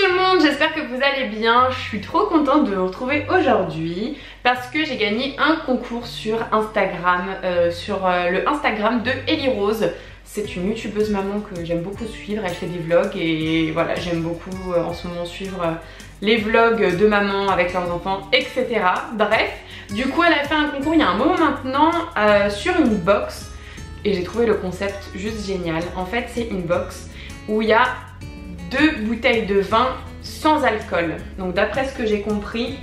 tout le monde, j'espère que vous allez bien. Je suis trop contente de vous retrouver aujourd'hui parce que j'ai gagné un concours sur Instagram, le Instagram de Ellie Rose. C'est une youtubeuse maman que j'aime beaucoup suivre, elle fait des vlogs et voilà, j'aime beaucoup en ce moment suivre les vlogs de maman avec leurs enfants, etc. Bref, du coup elle a fait un concours il y a un moment maintenant sur une box et j'ai trouvé le concept juste génial. En fait c'est une box où il y a 2 bouteilles de vin sans alcool. Donc d'après ce que j'ai compris,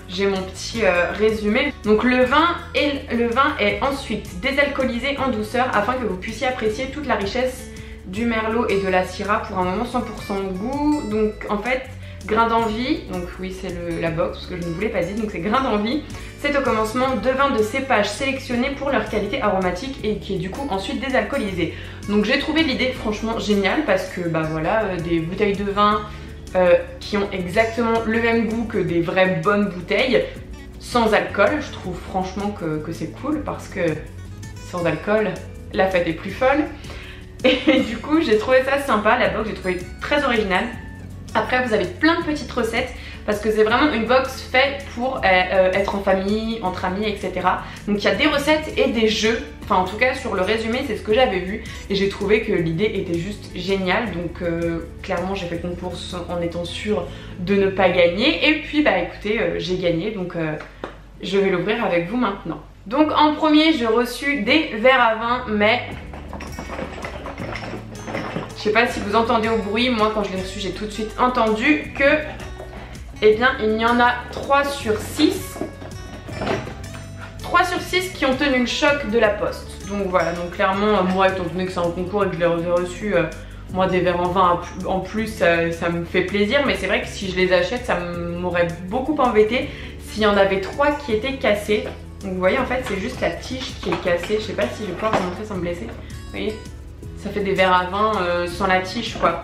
j'ai mon petit résumé. Donc le vin est ensuite désalcoolisé en douceur afin que vous puissiez apprécier toute la richesse du merlot et de la syrah pour un moment 100% goût. Donc en fait, grain d'envie, donc oui c'est la box parce que je ne vous l'ai pas dit, donc c'est grain d'envie. C'est au commencement 2 vins de cépage sélectionnés pour leur qualité aromatique et qui est du coup ensuite désalcoolisé. Donc j'ai trouvé l'idée franchement géniale parce que bah voilà, des bouteilles de vin qui ont exactement le même goût que des vraies bonnes bouteilles sans alcool. Je trouve franchement que c'est cool parce que sans alcool la fête est plus folle. Et du coup j'ai trouvé ça sympa, la box j'ai trouvé très originale. Après vous avez plein de petites recettes parce que c'est vraiment une box faite pour être en famille, entre amis, etc. Donc il y a des recettes et des jeux. Enfin en tout cas sur le résumé c'est ce que j'avais vu et j'ai trouvé que l'idée était juste géniale. Donc clairement j'ai fait concours en étant sûre de ne pas gagner. Et puis bah écoutez j'ai gagné donc je vais l'ouvrir avec vous maintenant. Donc en premier j'ai reçu des verres à vin mais... je sais pas si vous entendez au bruit, moi quand je l'ai reçu j'ai tout de suite entendu que eh bien il y en a 3 sur 6. 3 sur 6 qui ont tenu le choc de la poste. Donc voilà, donc clairement moi étant donné que c'est un concours et que je l'ai reçu, moi des verres en vin en plus ça me fait plaisir. Mais c'est vrai que si je les achète ça m'aurait beaucoup embêté s'il y en avait 3 qui étaient cassés. Donc vous voyez en fait c'est juste la tige qui est cassée. Je sais pas si je vais pouvoir vous montrer sans me blesser. Vous voyez, ça fait des verres à vin sans la tige quoi.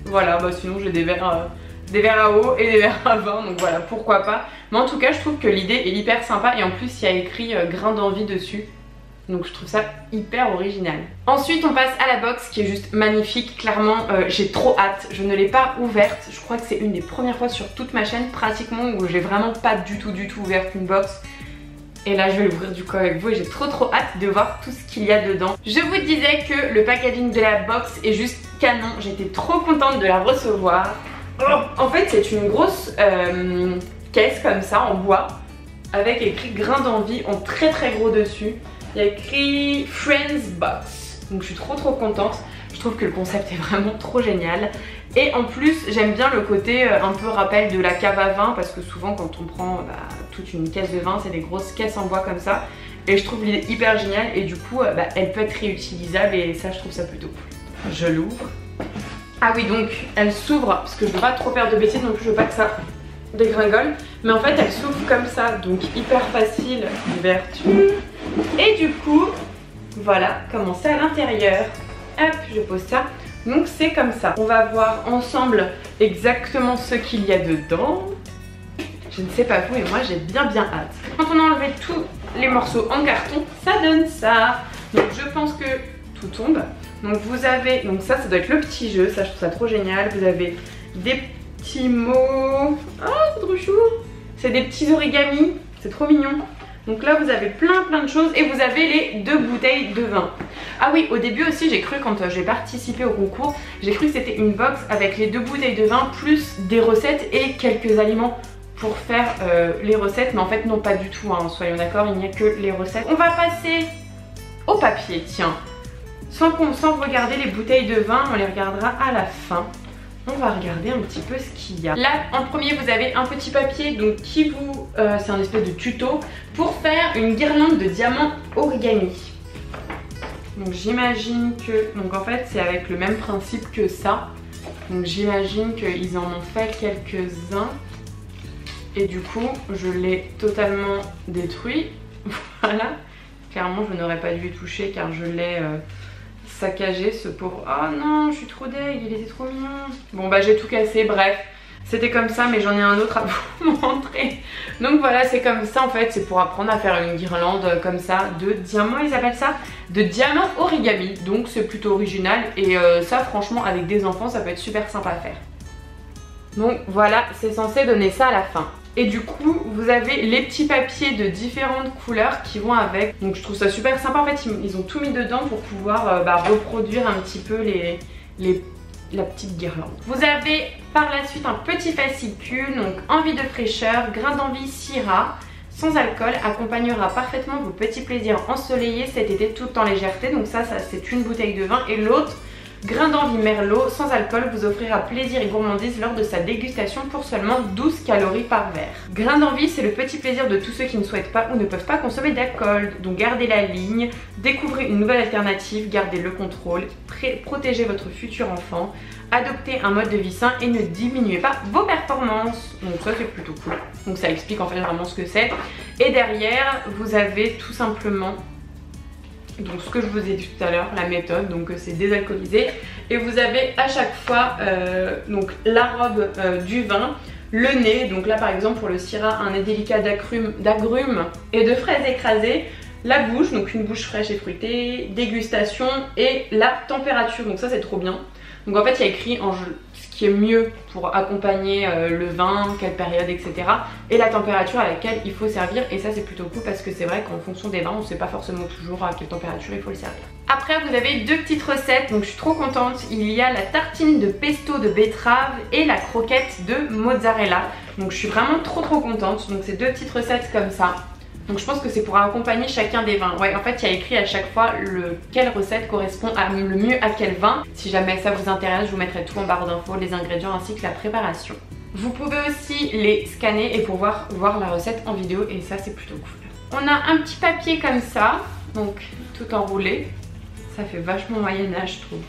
Voilà, bah sinon j'ai des verres à eau et des verres à vin, donc voilà, pourquoi pas. Mais en tout cas je trouve que l'idée est hyper sympa et en plus il y a écrit grain d'envie dessus. Donc je trouve ça hyper original. Ensuite on passe à la box qui est juste magnifique. Clairement j'ai trop hâte, je ne l'ai pas ouverte. Je crois que c'est une des premières fois sur toute ma chaîne pratiquement où j'ai vraiment pas du tout ouvert une box. Et là je vais l'ouvrir du coup avec vous et j'ai trop hâte de voir tout ce qu'il y a dedans. Je vous disais que le packaging de la box est juste canon. J'étais trop contente de la recevoir. En fait c'est une grosse caisse comme ça en bois avec écrit grain d'envie en très gros dessus. Il y a écrit Friends Box. Donc je suis trop contente. Je trouve que le concept est vraiment trop génial. Et en plus j'aime bien le côté un peu rappel de la cave à vin parce que souvent quand on prend toute une caisse de vin c'est des grosses caisses en bois comme ça. Et je trouve l'idée hyper géniale et du coup elle peut être réutilisable et ça je trouve ça plutôt cool. Je l'ouvre. Ah oui donc elle s'ouvre parce que je veux pas trop faire de bêtises non plus, je veux pas que ça dégringole. Mais en fait elle s'ouvre comme ça donc hyper facile d'ouverture. Et du coup voilà comment c'est à l'intérieur. Hop je pose ça. Donc c'est comme ça. On va voir ensemble exactement ce qu'il y a dedans. Je ne sais pas vous mais moi j'ai bien hâte. Quand on a enlevé tous les morceaux en carton, ça donne ça. Donc je pense que tout tombe. Donc vous avez, donc ça doit être le petit jeu, ça je trouve ça trop génial. Vous avez des petits mots. Oh c'est trop chou. C'est des petits origamis, c'est trop mignon. Donc là vous avez plein de choses et vous avez les 2 bouteilles de vin. Ah oui au début aussi j'ai cru quand j'ai participé au concours, j'ai cru que c'était une box avec les 2 bouteilles de vin plus des recettes et quelques aliments pour faire les recettes. Mais en fait non pas du tout hein, soyons d'accord, il n'y a que les recettes. On va passer au papier tiens. Sans regarder les bouteilles de vin, on les regardera à la fin. On va regarder un petit peu ce qu'il y a. Là en premier vous avez un petit papier donc qui vous c'est un espèce de tuto pour faire une guirlande de diamants origami. Donc j'imagine que donc en fait c'est avec le même principe que ça. Donc j'imagine qu'ils en ont fait quelques-uns et du coup je l'ai totalement détruit. Voilà, clairement je n'aurais pas dû y toucher car je l'ai saccagé ce pauvre. Oh non je suis trop deg, il était trop mignon. Bon bah j'ai tout cassé, bref. C'était comme ça, mais j'en ai un autre à vous montrer. Donc voilà, c'est comme ça en fait, c'est pour apprendre à faire une guirlande comme ça de diamants, ils appellent ça, de diamants origami. Donc c'est plutôt original et ça franchement avec des enfants ça peut être super sympa à faire. Donc voilà, c'est censé donner ça à la fin. Et du coup, vous avez les petits papiers de différentes couleurs qui vont avec. Donc je trouve ça super sympa. En fait, ils ont tout mis dedans pour pouvoir reproduire un petit peu la petite guirlande. Vous avez par la suite un petit fascicule, donc envie de fraîcheur, grain d'envie Syrah, sans alcool, accompagnera parfaitement vos petits plaisirs ensoleillés cet été tout en légèreté. Donc ça c'est une bouteille de vin. Et l'autre, grain d'envie Merlot, sans alcool, vous offrira plaisir et gourmandise lors de sa dégustation pour seulement 12 calories par verre. Grain d'envie, c'est le petit plaisir de tous ceux qui ne souhaitent pas ou ne peuvent pas consommer d'alcool. Donc gardez la ligne, découvrez une nouvelle alternative, gardez le contrôle, protégez votre futur enfant, adoptez un mode de vie sain et ne diminuez pas vos performances. Donc ça c'est plutôt cool. Donc ça explique en fait vraiment ce que c'est. Et derrière, vous avez tout simplement donc ce que je vous ai dit tout à l'heure, la méthode, donc c'est désalcoolisé. Et vous avez à chaque fois donc la robe du vin, le nez, donc là par exemple pour le Syrah, un nez délicat d'agrumes et de fraises écrasées, la bouche, donc une bouche fraîche et fruitée, dégustation et la température, donc ça c'est trop bien. Donc en fait il y a écrit ce qui est mieux pour accompagner le vin, quelle période, etc. Et la température à laquelle il faut servir. Et ça c'est plutôt cool parce que c'est vrai qu'en fonction des vins on ne sait pas forcément toujours à quelle température il faut le servir. Après vous avez deux petites recettes, donc je suis trop contente. Il y a la tartine de pesto de betterave et la croquette de mozzarella. Donc je suis vraiment trop contente. Donc c'est deux petites recettes comme ça. Donc je pense que c'est pour accompagner chacun des vins. Ouais, en fait il y a écrit à chaque fois quelle recette correspond le mieux à quel vin. Si jamais ça vous intéresse, je vous mettrai tout en barre d'infos, les ingrédients ainsi que la préparation. Vous pouvez aussi les scanner et pouvoir voir la recette en vidéo et ça c'est plutôt cool. On a un petit papier comme ça, donc tout enroulé. Ça fait vachement Moyen-Âge je trouve.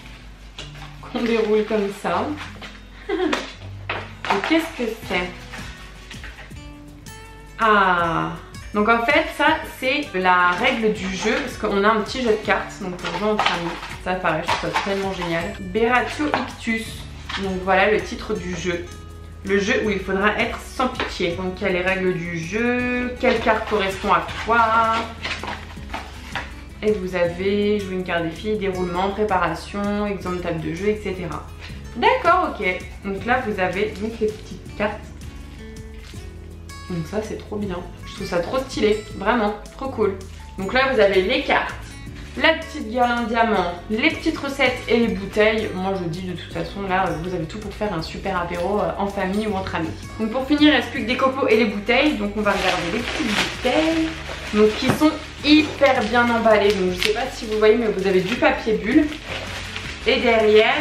Qu'on déroule comme ça. Et qu'est-ce que c'est? Ah! Donc en fait ça c'est la règle du jeu parce qu'on a un petit jeu de cartes donc pour jouer entre amis. Ça pareil je trouve ça tellement génial. Beratio Ictus. Donc voilà le titre du jeu. Le jeu où il faudra être sans pitié. Donc il y a les règles du jeu, quelle carte correspond à quoi. Et vous avez joué une carte des filles, déroulement, préparation, exemple de table de jeu, etc. D'accord, ok. Donc là vous avez donc les petites cartes. Donc ça c'est trop bien. Je trouve ça trop stylé, vraiment, trop cool. Donc là vous avez les cartes, la petite guirlande diamant, les petites recettes et les bouteilles. Moi je dis de toute façon là vous avez tout pour faire un super apéro en famille ou entre amis. Donc pour finir il ne reste plus que des copeaux et les bouteilles. Donc on va regarder les petites bouteilles. Donc qui sont hyper bien emballées. Donc je sais pas si vous voyez mais vous avez du papier bulle. Et derrière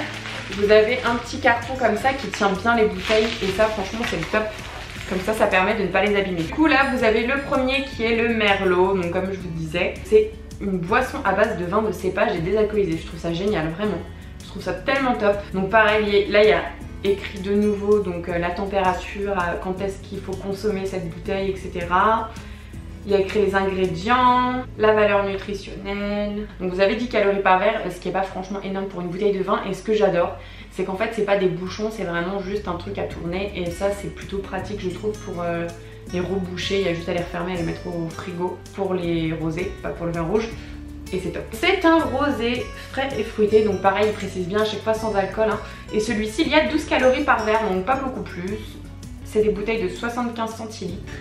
vous avez un petit carton comme ça qui tient bien les bouteilles. Et ça franchement c'est le top. Comme ça permet de ne pas les abîmer. Du coup là vous avez le premier qui est le Merlot. Donc comme je vous disais, c'est une boisson à base de vin de cépage et désalcoolisé. Je trouve ça génial, vraiment. Je trouve ça tellement top. Donc pareil, là il y a écrit de nouveau donc la température, quand est-ce qu'il faut consommer cette bouteille, etc. Il y a écrit les ingrédients, la valeur nutritionnelle. Donc vous avez 10 calories par verre, ce qui n'est pas franchement énorme pour une bouteille de vin. Et ce que j'adore, c'est qu'en fait c'est pas des bouchons, c'est vraiment juste un truc à tourner. Et ça c'est plutôt pratique je trouve pour les reboucher. Il y a juste à les refermer et les mettre au frigo pour les rosés, pas pour le vin rouge. Et c'est top. C'est un rosé frais et fruité, donc pareil il précise bien à chaque fois sans alcool hein. Et celui-ci il y a 12 calories par verre, donc pas beaucoup plus. C'est des bouteilles de 75 centilitres.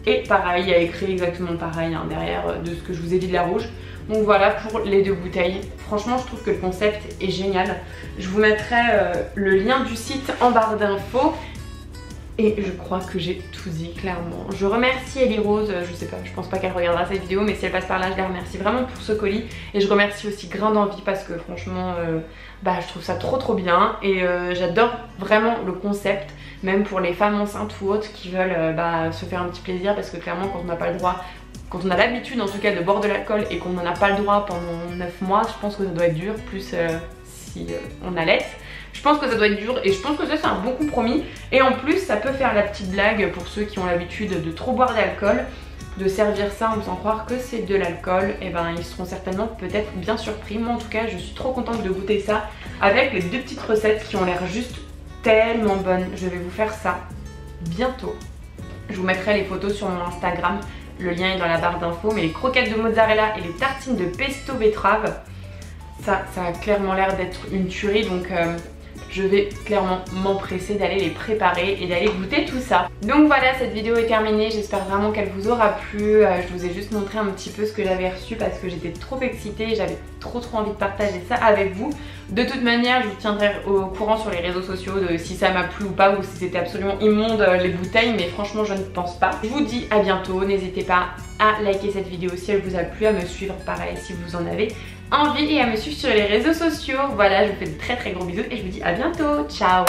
Et pareil, il y a écrit exactement pareil hein, derrière de ce que je vous ai dit de la rouge. Donc voilà pour les deux bouteilles. Franchement je trouve que le concept est génial. Je vous mettrai le lien du site en barre d'infos. Et je crois que j'ai tout dit clairement. Je remercie Ellie Rose, je sais pas, je pense pas qu'elle regardera cette vidéo, mais si elle passe par là je la remercie vraiment pour ce colis. Et je remercie aussi Grain d'Envie parce que franchement je trouve ça trop bien. Et j'adore vraiment le concept, même pour les femmes enceintes ou autres qui veulent se faire un petit plaisir. Parce que clairement quand on n'a pas le droit, quand on a l'habitude en tout cas de boire de l'alcool et qu'on n'en a pas le droit pendant 9 mois, je pense que ça doit être dur, plus si on allait. Je pense que ça doit être dur et je pense que ça c'est un bon compromis. Et en plus ça peut faire la petite blague pour ceux qui ont l'habitude de trop boire d'alcool, de servir ça en faisant croire que c'est de l'alcool. Et ils seront certainement peut-être bien surpris. Moi en tout cas je suis trop contente de goûter ça avec les deux petites recettes qui ont l'air juste tellement bonnes. Je vais vous faire ça bientôt. Je vous mettrai les photos sur mon Instagram. Le lien est dans la barre d'infos. Mais les croquettes de mozzarella et les tartines de pesto betterave, ça a clairement l'air d'être une tuerie. Donc je vais clairement m'empresser d'aller les préparer et d'aller goûter tout ça. Donc voilà, cette vidéo est terminée. J'espère vraiment qu'elle vous aura plu. Je vous ai juste montré un petit peu ce que j'avais reçu parce que j'étais trop excitée. J'avais trop envie de partager ça avec vous. De toute manière, je vous tiendrai au courant sur les réseaux sociaux de si ça m'a plu ou pas, ou si c'était absolument immonde les bouteilles, mais franchement je ne pense pas. Je vous dis à bientôt. N'hésitez pas à liker cette vidéo si elle vous a plu, à me suivre pareil si vous en avez envie et à me suivre sur les réseaux sociaux. Voilà, je vous fais de très gros bisous et je vous dis à bientôt. Ciao.